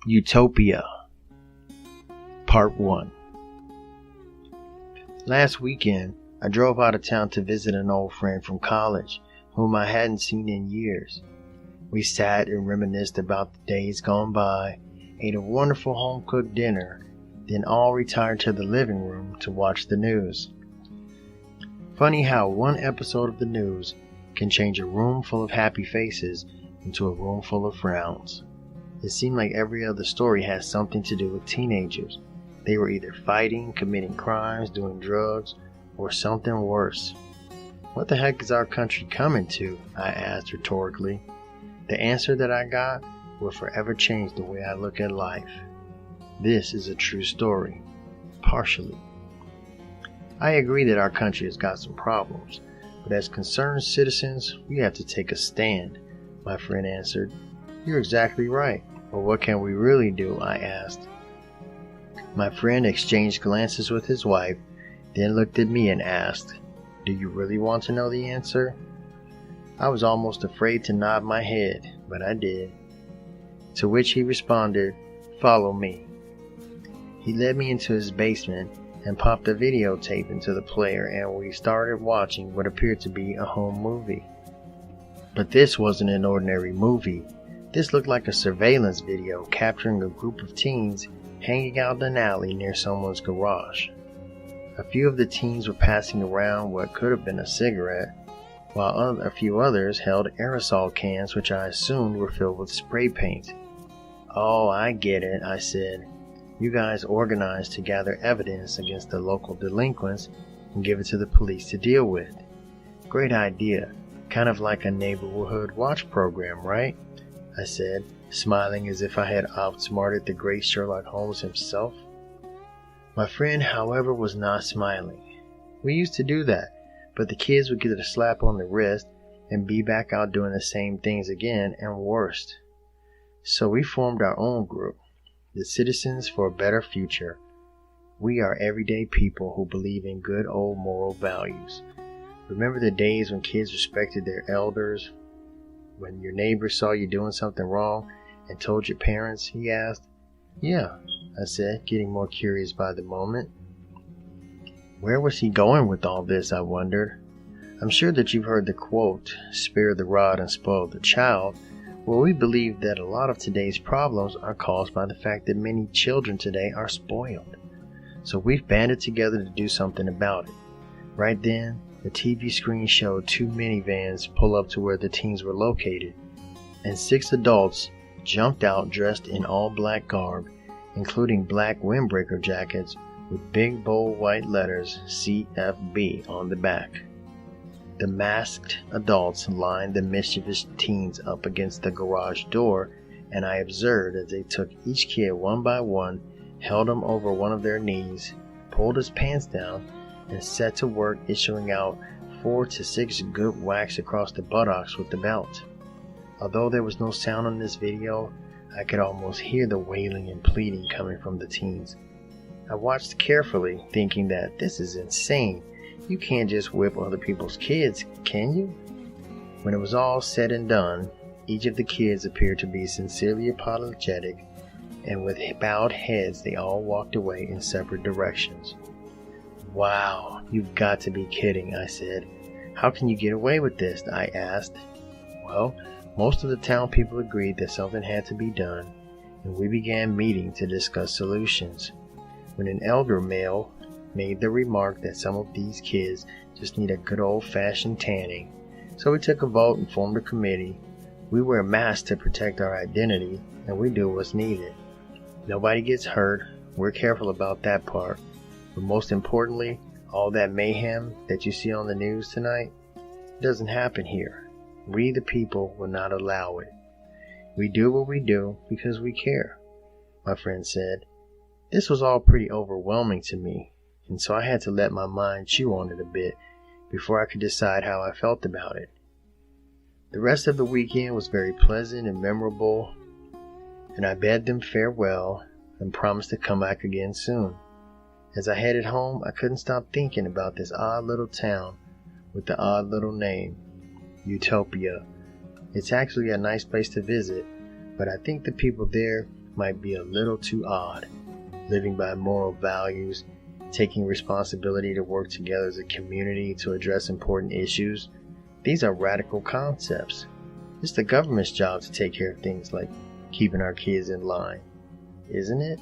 Utopia, Part 1. Last weekend, I drove out of town to visit an old friend from college whom I hadn't seen in years. We sat and reminisced about the days gone by, ate a wonderful home-cooked dinner, then all retired to the living room to watch the news. Funny how one episode of the news can change a room full of happy faces into a room full of frowns. It seemed like every other story has something to do with teenagers. They were either fighting, committing crimes, doing drugs, or something worse. What the heck is our country coming to? I asked rhetorically. The answer that I got will forever change the way I look at life. This is a true story. Partially. I agree that our country has got some problems, but as concerned citizens, we have to take a stand, my friend answered. You're exactly right. Well, what can we really do? I asked. My friend exchanged glances with his wife, then looked at me and asked, Do you really want to know the answer? I was almost afraid to nod my head, but I did. To which he responded, Follow me. He led me into his basement and popped a videotape into the player, and we started watching what appeared to be a home movie. But this wasn't an ordinary movie. This looked like a surveillance video capturing a group of teens hanging out in an alley near someone's garage. A few of the teens were passing around what could have been a cigarette, while a few others held aerosol cans which I assumed were filled with spray paint. Oh, I get it, I said. You guys organized to gather evidence against the local delinquents and give it to the police to deal with. Great idea. Kind of like a neighborhood watch program, right? I said, smiling as if I had outsmarted the great Sherlock Holmes himself. My friend, however, was not smiling. We used to do that, but the kids would get a slap on the wrist and be back out doing the same things again and worse. So we formed our own group, the Citizens for a Better Future. We are everyday people who believe in good old moral values. Remember the days when kids respected their elders? When your neighbor saw you doing something wrong and told your parents, he asked. Yeah, I said, getting more curious by the moment. Where was he going with all this, I wondered. I'm sure that you've heard the quote, spare the rod and spoil the child. Well, we believe that a lot of today's problems are caused by the fact that many children today are spoiled. So we've banded together to do something about it. Right then, the TV screen showed two minivans pull up to where the teens were located, and 6 adults jumped out dressed in all black garb, including black windbreaker jackets with big bold white letters CFB on the back. The masked adults lined the mischievous teens up against the garage door, and I observed as they took each kid one by one, held him over one of their knees, pulled his pants down, and set to work issuing out 4 to 6 good whacks across the buttocks with the belt. Although there was no sound on this video, I could almost hear the wailing and pleading coming from the teens. I watched carefully, thinking that this is insane. You can't just whip other people's kids, can you? When it was all said and done, each of the kids appeared to be sincerely apologetic, and with bowed heads they all walked away in separate directions. Wow, you've got to be kidding, I said. How can you get away with this? I asked. Well, most of the town people agreed that something had to be done, and we began meeting to discuss solutions. When an elder male made the remark that some of these kids just need a good old-fashioned tanning, so we took a vote and formed a committee. We wear masks to protect our identity, and we do what's needed. Nobody gets hurt. We're careful about that part. But most importantly, all that mayhem that you see on the news tonight doesn't happen here. We, the people, will not allow it. We do what we do because we care, my friend said. This was all pretty overwhelming to me, and so I had to let my mind chew on it a bit before I could decide how I felt about it. The rest of the weekend was very pleasant and memorable, and I bade them farewell and promised to come back again soon. As I headed home, I couldn't stop thinking about this odd little town with the odd little name, Utopia. It's actually a nice place to visit, but I think the people there might be a little too odd. Living by moral values, taking responsibility to work together as a community to address important issues, these are radical concepts. It's the government's job to take care of things like keeping our kids in line, isn't it?